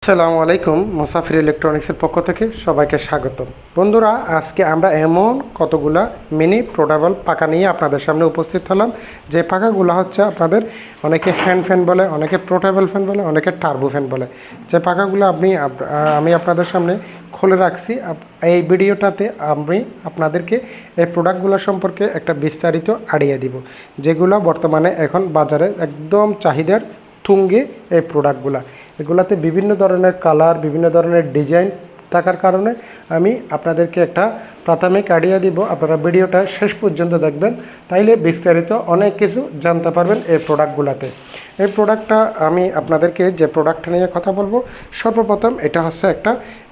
আসসালামু আলাইকুম, মুসাফির ইলেকট্রনিক্সের পক্ষ থেকে সবাইকে স্বাগতম। বন্ধুরা, আজকে আমরা এমন কতগুলা মিনি পোর্টেবল পাখা নিয়ে আপনাদের সামনে উপস্থিত হলাম। যে পাখাগুলো হচ্ছে আপনাদের অনেকে হ্যান্ড ফ্যান বলে, অনেকে পোর্টেবল ফ্যান বলে, অনেকে টার্বো ফ্যান বলে। যে পাখাগুলো আমি আপনাদের সামনে খুলে রাখছি। এই ভিডিওটাতে আমি আপনাদেরকে এই প্রোডাক্টগুলো সম্পর্কে একটা বিস্তারিত আইডিয়া দিব, যেগুলো বর্তমানে এখন বাজারে একদম চাহিদার তুঙ্গে। এই প্রোডাক্টগুলো এগুলাতে বিভিন্ন ধরনের কালার, বিভিন্ন ধরনের ডিজাইন থাকার কারণে আমি আপনাদেরকে একটা প্রাথমিক আইডিয়া দিব। আপনারা ভিডিওটা শেষ পর্যন্ত দেখবেন, তাইলে বিস্তারিত অনেক কিছু জানতে পারবেন এই প্রোডাক্টগুলোতে। এই প্রোডাক্টটা আমি আপনাদেরকে যে প্রোডাক্টটা নিয়ে কথা বলবো, সর্বপ্রথম এটা হচ্ছে একটা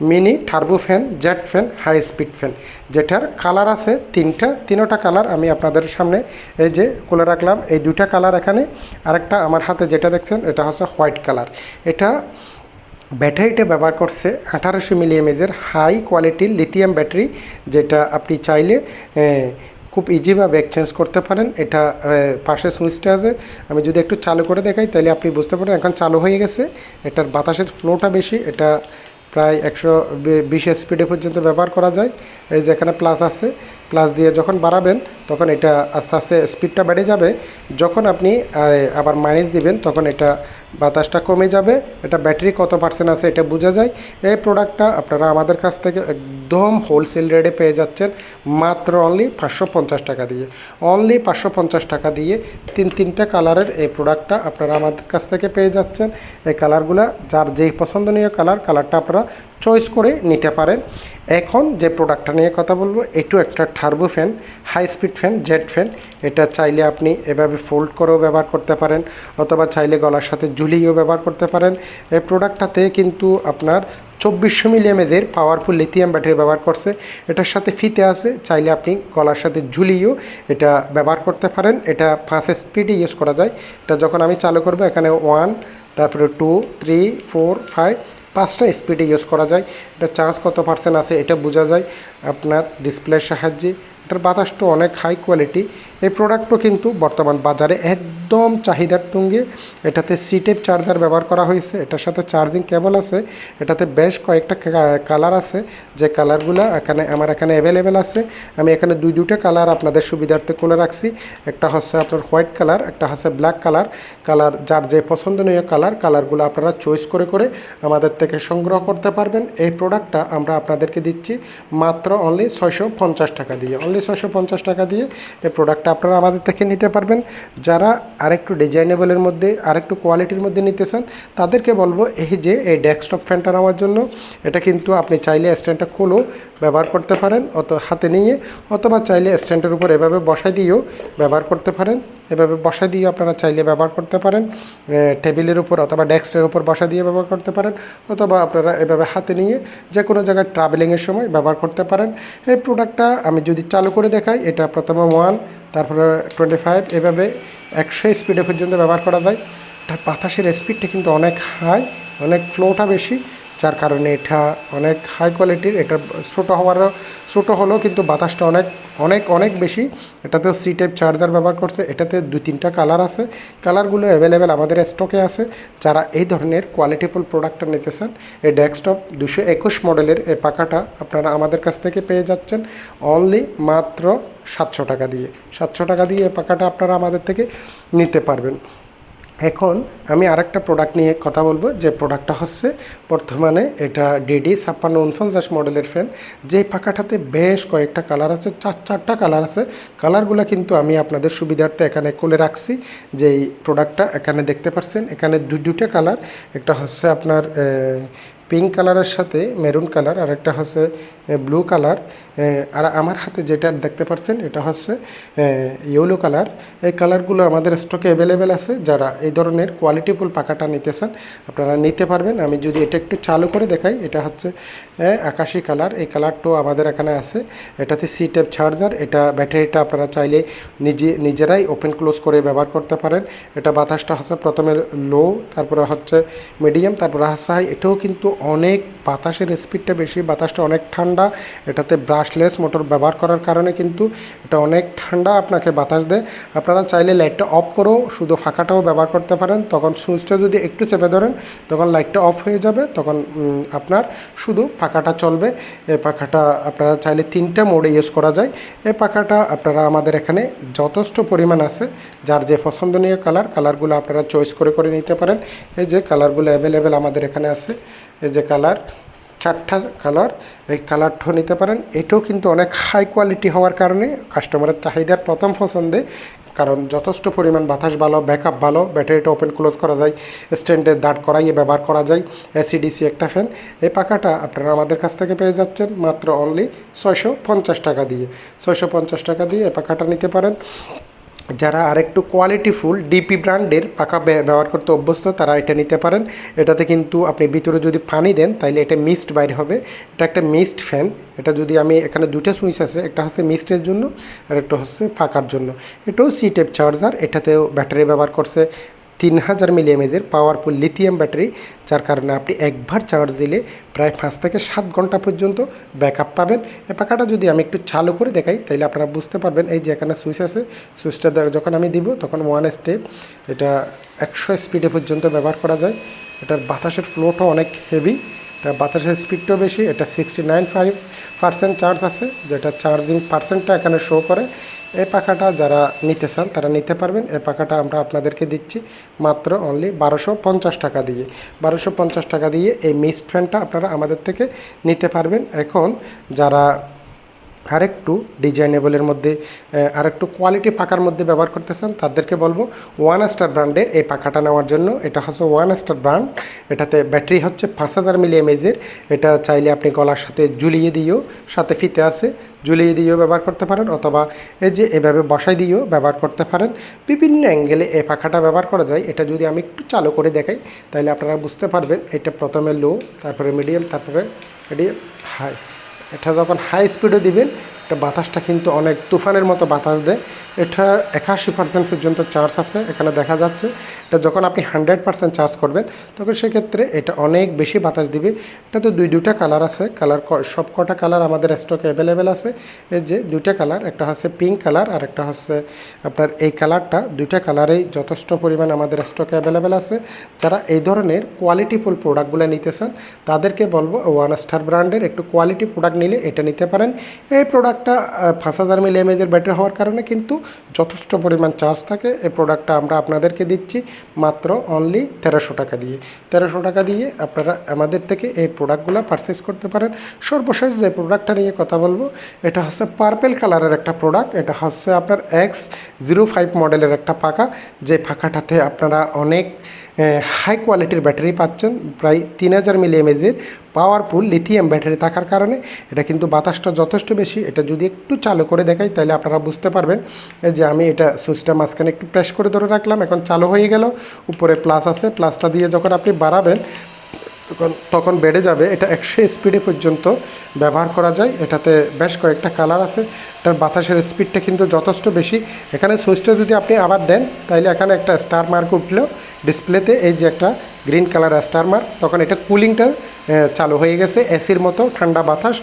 mini turbo fan, jet fan, high speed fan, যেটার কালার আছে তিনোটা কালার আমি আপনাদের সামনে এই যে খুলে রাখলাম। এই দুইটা কালার এখানে, আরেকটা আমার হাতে যেটা দেখছেন এটা হচ্ছে হোয়াইট কালার। এটা ব্যাটারিটা ব্যবহার করছে 1800 মিলিএমএজের হাই কোয়ালিটির লিথিয়াম ব্যাটারি, যেটা আপনি চাইলে খুব ইজিভাবে এক্সচেঞ্জ করতে পারেন। এটা পাশে সুইচটা আছে, আমি যদি একটু চালু করে দেখাই তাহলে আপনি বুঝতে পারেন এখন চালু হয়ে গেছে। এটার বাতাসের ফ্লোটা বেশি, এটা প্রায় 120 স্পিডে পর্যন্ত ব্যবহার করা যায়। এই যেখানে প্লাস আছে, প্লাস দিয়ে যখন বাড়াবেন তখন এটা আস্তে আস্তে স্পিডটা বেড়ে যাবে। যখন আপনি আবার মাইনাস দিবেন তখন এটা বাতাসটা কমে যাবে। এটা ব্যাটারি কত পার্সেন্ট আছে এটা বোঝা যায়। এই প্রোডাক্টটা আপনারা আমাদের কাছ থেকে একদম হোলসেল রেটে পেয়ে যাচ্ছেন মাত্র অনলি 550 টাকা দিয়ে। অনলি 550 টাকা দিয়ে তিনটা কালারের এই প্রোডাক্টটা আপনারা আমাদের কাছ থেকে পেয়ে যাচ্ছেন। এই কালারগুলো যার যেই পছন্দনীয় কালারটা আপনারা চয়েস করে নিতে পারেন। এখন যে প্রোডাক্টটা নিয়ে কথা বলবো, এটু একটা turbo fan, high speed fan, jet fan. এটা চাইলে আপনি এভাবে ফোল্ড করেও ব্যবহার করতে পারেন, অথবা চাইলে গলার সাথে ঝুলিয়েও ব্যবহার করতে পারেন। এই প্রোডাক্টটাতে কিন্তু আপনার 2400 মিলিএমএজের পাওয়ারফুল লিথিয়াম ব্যাটারি ব্যবহার করছে। এটার সাথে ফিতে আছে, চাইলে আপনি গলার সাথে ঝুলিয়েও এটা ব্যবহার করতে পারেন। এটা 5 স্পিডে ইউজ করা যায়। এটা যখন আমি চালু করবো এখানে 1, তারপরে 2, 3, 4, 5, 5টা স্পিডে ইউজ করা যায়। এটা চার্জ কত পার্সেন্ট আছে এটা বোঝা যায় আপনার ডিসপ্লের সাহায্যে। এটার বাতাসটা অনেক হাই কোয়ালিটি। এই প্রোডাক্টও কিন্তু বর্তমান বাজারে একদম চাহিদার তুঙ্গে। এটাতে সি টাইপ চার্জার ব্যবহার করা হয়েছে, এটার সাথে চার্জিং কেবল আছে। এটাতে বেশ কয়েকটা কালার আছে, যে কালারগুলো আমার এখানে অ্যাভেলেবেল আছে। আমি এখানে দুইটা কালার আপনাদের সুবিধার্থে খুলে রাখছি। একটা হচ্ছে আপনার হোয়াইট কালার, একটা হচ্ছে ব্ল্যাক কালার। যার যে পছন্দনীয় কালারগুলো আপনারা চয়েস করে করে আমাদের থেকে সংগ্রহ করতে পারবেন। এই প্রোডাক্টটা আমরা আপনাদেরকে দিচ্ছি মাত্র অনলি 650 টাকা দিয়ে। অনলি 650 টাকা দিয়ে এই প্রোডাক্টটা আপনারা আমাদের থেকে নিতে পারবেন। যারা আরেকটু ডিজাইনেবলের মধ্যে, আরেকটু কোয়ালিটির মধ্যে নিতে চান, তাদেরকে বলবো এই ডেস্কটপ ফ্যানটা নেওয়ার জন্য। এটা কিন্তু আপনি চাইলে স্ট্যান্ডটা খুলেও ব্যবহার করতে পারেন, হাতে নিয়ে, অথবা চাইলে স্ট্যান্ডের উপর এভাবে বসাই দিয়েও ব্যবহার করতে পারেন। এভাবে বসা দিয়ে আপনারা চাইলে ব্যবহার করতে পারেন, টেবিলের উপর অথবা ডেস্কের উপর বসা দিয়ে ব্যবহার করতে পারেন, অথবা আপনারা এভাবে হাতে নিয়ে যে কোনো জায়গায় ট্রাভেলিংয়ের সময় ব্যবহার করতে পারেন। এই প্রোডাক্টটা আমি যদি চালু করে দেখাই, এটা প্রথমে 1, তারপরে 25, এভাবে 100 স্পিডে পর্যন্ত ব্যবহার করা যায়। এটার বাতাসের স্পিডটা কিন্তু অনেক হাই, অনেক ফ্লোটা বেশি, যার কারণে এটা অনেক হাই কোয়ালিটির। এটা ছোটো হলেও কিন্তু বাতাসটা অনেক অনেক অনেক বেশি। এটাতেও সি টাইপ চার্জার ব্যবহার করছে। এটাতে 2-3টা কালার আছে, কালারগুলো অ্যাভেলেবেল আমাদের স্টকে আছে। যারা এই ধরনের কোয়ালিটিফুল প্রোডাক্টটা নিতে চান, এই ডেস্কটপ 221 মডেলের এই পাখাটা আপনারা আমাদের কাছ থেকে পেয়ে যাচ্ছেন অনলি মাত্র 700 টাকা দিয়ে। 700 টাকা দিয়ে এই পাখাটা আপনারা আমাদের থেকে নিতে পারবেন। এখন আমি আরেকটা প্রোডাক্ট নিয়ে কথা বলবো, যে প্রোডাক্টটা হচ্ছে বর্তমানে এটা DD 5649 মডেলের ফ্যান। যে পাখাটাতে বেশ কয়েকটা কালার আছে, 4টা কালার আছে। কালারগুলো কিন্তু আমি আপনাদের সুবিধার্থে এখানে খুলে রাখছি। যেই প্রোডাক্টটা এখানে দেখতে পাচ্ছেন, এখানে দুইটা কালার। একটা হচ্ছে আপনার পিঙ্ক কালারের সাথে মেরুন কালার, আর একটা হচ্ছে ব্লু কালার। আর আমার হাতে যেটা দেখতে পাচ্ছেন এটা হচ্ছে ইয়েলো কালার। এই কালারগুলো আমাদের স্টকে অ্যাভেলেবেল আছে। যারা এই ধরনের কোয়ালিটিফুল পাখাটা নিতে চান আপনারা নিতে পারবেন। আমি যদি এটা একটু চালু করে দেখাই, এটা হচ্ছে আকাশি কালার। এই কালারটাও আমাদের এখানে আছে। এটাতে সি টাইপ চার্জার। এটা ব্যাটারিটা আপনারা চাইলে নিজেরাই ওপেন ক্লোজ করে ব্যবহার করতে পারেন। এটা বাতাসটা হচ্ছে প্রথমে লো, তারপরে হচ্ছে মিডিয়াম, তারপরে হচ্ছে হাই। এটাও কিন্তু অনেক বাতাসের স্পিডটা বেশি, বাতাসটা অনেক ঠান্ডা। এটাতে ব্রাশলেস মোটর ব্যবহার করার কারণে কিন্তু এটা অনেক ঠান্ডা আপনাকে বাতাস দেয়। আপনারা চাইলে লাইটটা অফ করেও শুধু ফাঁকাটাও ব্যবহার করতে পারেন। তখন সুইচটা যদি একটু চেপে ধরেন তখন লাইটটা অফ হয়ে যাবে, তখন আপনার শুধু পাখাটা চলবে। এই পাখাটা আপনারা চাইলে 3টা মোডে ইউজ করা যায়। এই পাখাটা আপনারা আমাদের এখানে যথেষ্ট পরিমাণ আছে, যার যে পছন্দনীয় কালারগুলো আপনারা চয়েস করে করে নিতে পারেন। এই যে কালারগুলো অ্যাভেলেবেল আমাদের এখানে আছে, এই যে কালার 4টা কালার, এই কালারটাও নিতে পারেন। এটাও কিন্তু অনেক হাই কোয়ালিটি হওয়ার কারণে কাস্টমারের চাহিদার প্রথম পছন্দে, কারণ যথেষ্ট পরিমাণ বাতাস ভালো, ব্যাকআপ ভালো, ব্যাটারিটা ওপেন ক্লোজ করা যায়, স্ট্যান্ডে দাঁড় করাইয়ে ব্যবহার করা যায়, এসিডিসি একটা ফ্যান। এই পাখাটা আপনারা আমাদের কাছ থেকে পেয়ে যাচ্ছেন মাত্র অনলি 650 টাকা দিয়ে। 650 টাকা দিয়ে এই পাখাটা নিতে পারেন। যারা আরেকটু কোয়ালিটিফুল ডিপি ব্র্যান্ডের পাখা ব্যবহার করতে অভ্যস্ত তারা এটা নিতে পারেন। এটাতে কিন্তু আপনি ভিতরে যদি পানি দেন তাইলে এটা মিস্ট বাইর হবে। এটা একটা মিস্ট ফ্যান। এটা যদি আমি এখানে 2টা সুইচ আছে, একটা হচ্ছে মিস্টের জন্য আর একটা হচ্ছে ফাঁকার জন্য। এটাও সি টাইপ চার্জার, এটাতেও ব্যাটারি ব্যবহার করছে 3000 মিলিঅ্যাম্পের পাওয়ারফুল লিথিয়াম ব্যাটারি, যার কারণে আপনি একবার চার্জ দিলে প্রায় 5 থেকে 7 ঘন্টা পর্যন্ত ব্যাকআপ পাবেন। এই পাখাটা যদি আমি একটু চালু করে দেখাই তাহলে আপনারা বুঝতে পারবেন। এই যে এখানে সুইচ আছে, সুইচটা যখন আমি দিব তখন 1 স্টেপ এটা 100 স্পিডে পর্যন্ত ব্যবহার করা যায়। এটার বাতাসের ফ্লোটাও অনেক হেভি, এটা বাতাসের স্পিডটাও বেশি। এটা 69.5% চার্জ আছে, যেটা চার্জিং পার্সেন্টটা এখানে শো করে। এই পাখাটা যারা নিতে চান তারা নিতে পারবেন। এই পাখাটা আমরা আপনাদেরকে দিচ্ছি মাত্র অনলি 1250 টাকা দিয়ে। 1250 টাকা দিয়ে এই মিস্ট ফ্যানটা আপনারা আমাদের থেকে নিতে পারবেন। এখন যারা আরেকটু ডিজাইনেবলের মধ্যে আরেকটু কোয়ালিটি পাখার মধ্যে ব্যবহার করতেছেন তাদেরকে বলবো ওয়ান স্টার ব্র্যান্ডের এই পাখাটা নেওয়ার জন্য। এটা হচ্ছে ওয়ান স্টার ব্র্যান্ড, এটাতে ব্যাটারি হচ্ছে 5000 মিলিঅ্যাম্পের। এটা চাইলে আপনি গলার সাথে ঝুলিয়ে দিয়েও, সাথে ফিতে আছে, ঝুলিয়ে দিয়েও ব্যবহার করতে পারেন, অথবা এই যে এভাবে বসাই দিয়েও ব্যবহার করতে পারেন। বিভিন্ন অ্যাঙ্গেলে এই পাখাটা ব্যবহার করা যায়। এটা যদি আমি একটু চালু করে দেখাই তাহলে আপনারা বুঝতে পারবেন। এটা প্রথমে লো, তারপরে মিডিয়াম, তারপরে মিডিয়াম, হাই। এটা যখন হাই স্পিডে দিবেন এটা বাতাসটা কিন্তু অনেক তুফানের মতো বাতাস দেয়। এটা 81% পর্যন্ত চার্জ আছে, এখানে দেখা যাচ্ছে। এটা যখন আপনি 100% চার্জ করবেন তখন সেক্ষেত্রে এটা অনেক বেশি বাতাস দিবে। এটাতে দুইটা কালার আছে, সব কটা কালার আমাদের স্টকে অ্যাভেলেবেল আছে। এই যে 2টা কালার, একটা হচ্ছে পিঙ্ক কালার আর একটা হচ্ছে আপনার এই কালারটা। 2টা কালারেই যথেষ্ট পরিমাণ আমাদের স্টকে অ্যাভেলেবেল আছে। যারা এই ধরনের কোয়ালিটিফুল প্রোডাক্টগুলো নিতে চান তাদেরকে বলবো ওয়ান স্টার ব্র্যান্ডের একটু কোয়ালিটি প্রোডাক্ট নিলে এটা নিতে পারেন। এই প্রোডাক্টটা 5000 মিলিঅ্যাম্পের ব্যাটারি হওয়ার কারণে কিন্তু যথেষ্ট পরিমাণ চার্জ থাকে। এই প্রোডাক্টটা আমরা আপনাদেরকে দিচ্ছি মাত্র অনলি 1300 টাকা দিয়ে। 1300 টাকা দিয়ে আপনারা আমাদের থেকে এই প্রোডাক্টগুলো পারচেস করতে পারেন। সর্বশেষ যে প্রোডাক্টটা নিয়ে কথা বলবো এটা হচ্ছে পার্পেল কালারের একটা প্রোডাক্ট। এটা হচ্ছে আপনার X05 মডেলের একটা পাখা, যে পাখাটাতে আপনারা অনেক হাই কোয়ালিটির ব্যাটারি পাচ্ছেন। প্রায় 3000 মিলিঅ্যাম্পের পাওয়ারফুল লিথিয়াম ব্যাটারি থাকার কারণে এটা কিন্তু বাতাসটা যথেষ্ট বেশি। এটা যদি একটু চালু করে দেখাই তাহলে আপনারা বুঝতে পারবেন। এই যে আমি এটা সুইচটা মাঝখানে একটু প্রেস করে ধরে রাখলাম, এখন চালু হয়ে গেল। উপরে প্লাস আছে, প্লাসটা দিয়ে যখন আপনি বাড়াবেন তখন বেড়ে যাবে। এটা 100 স্পিডে পর্যন্ত ব্যবহার করা যায়। এটাতে বেশ কয়েকটা কালার আছে। এটার বাতাসের স্পিডটা কিন্তু যথেষ্ট বেশি। এখানে সুইচটা যদি আপনি আবার দেন তাহলে এখানে একটা স্টার মার্ক উঠলেও ডিসপ্লেতে এই যে একটা গ্রিন কালার স্টার মার্ক, তখন এটা কুলিংটা চালু হয়ে গেছে। এসির মতো ঠান্ডা বাতাস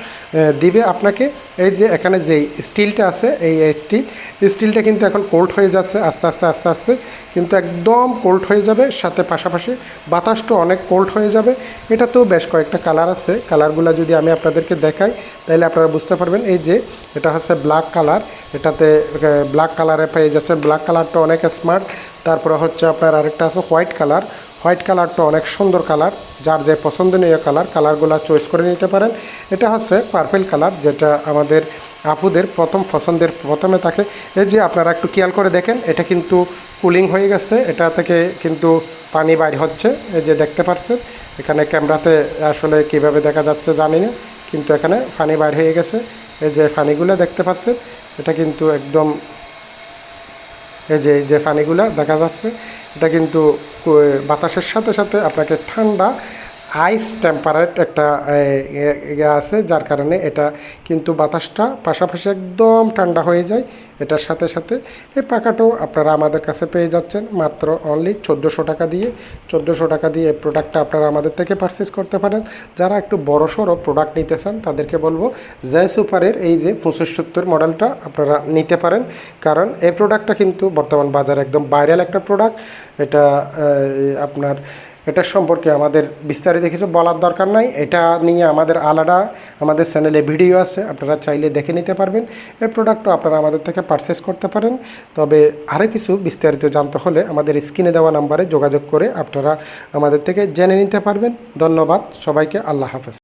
দিবে আপনাকে। এই যে এখানে যে স্টিলটা আছে, এই স্টিলটা কিন্তু এখন কোল্ড হয়ে যাচ্ছে আস্তে আস্তে আস্তে আস্তে, কিন্তু একদম কোল্ড হয়ে যাবে। সাথে পাশাপাশি বাতাসটা অনেক কোল্ড হয়ে যাবে। এটাতেও বেশ কয়েকটা কালার আছে। কালারগুলো যদি আমি আপনাদেরকে দেখাই তাহলে আপনারা বুঝতে পারবেন। এই যে এটা হচ্ছে ব্ল্যাক কালার, এটাতে ব্ল্যাক কালারে পেয়ে যাচ্ছেন। ব্ল্যাক কালারটা অনেক স্মার্ট। তারপরে হচ্ছে আপনার আরেকটা আছে হোয়াইট কালার। হোয়াইট কালারটা অনেক সুন্দর কালার, যার যে পছন্দনীয় কালারগুলো চয়েস করে নিতে পারেন। এটা হচ্ছে পার্পেল কালার, যেটা আমাদের আপুদের প্রথম পছন্দের প্রথমে থাকে। এই যে আপনারা একটু খেয়াল করে দেখেন, এটা কিন্তু কুলিং হয়ে গেছে, এটা থেকে কিন্তু পানি বাইর হচ্ছে। এই যে দেখতে পাচ্ছেন, এখানে ক্যামেরাতে আসলে কিভাবে দেখা যাচ্ছে জানি না, কিন্তু এখানে পানি বাইর হয়ে গেছে। এই যে পানিগুলো দেখতে পাচ্ছেন, এটা কিন্তু একদম এই যে পানিগুলো দেখা যাচ্ছে, এটা কিন্তু বাতাসের সাথে সাথে আপনাকে ঠান্ডা আইস টেম্পারেট একটা ইয়ে আছে, যার কারণে এটা কিন্তু বাতাসটা পাশাপাশি একদম ঠান্ডা হয়ে যায়। এটার সাথে সাথে এই পাখাটাও আপনারা আমাদের কাছে পেয়ে যাচ্ছেন মাত্র অনলি 1400 টাকা দিয়ে। 1400 টাকা দিয়ে এই প্রোডাক্টটা আপনারা আমাদের থেকে পারচেস করতে পারেন। যারা একটু বড়সড় প্রোডাক্ট নিতে চান তাদেরকে বলবো জয় সুপারের এই যে 2570 মডেলটা আপনারা নিতে পারেন, কারণ এই প্রোডাক্টটা কিন্তু বর্তমান বাজারে একদম ভাইরাল একটা প্রোডাক্ট। এটা আপনার এটার সম্পর্কে আমাদের বিস্তারিত কিছু বলার দরকার নাই, এটা নিয়ে আমাদের আলাদা আমাদের চ্যানেলে ভিডিও আছে, আপনারা চাইলে দেখে নিতে পারবেন। এই প্রোডাক্টটা আপনারা আমাদের থেকে পারচেস করতে পারেন। তবে আরও কিছু বিস্তারিত জানতে হলে আমাদের স্ক্রিনে দেওয়া নাম্বারে যোগাযোগ করে আপনারা আমাদের থেকে জেনে নিতে পারবেন। ধন্যবাদ সবাইকে, আল্লাহ হাফেজ।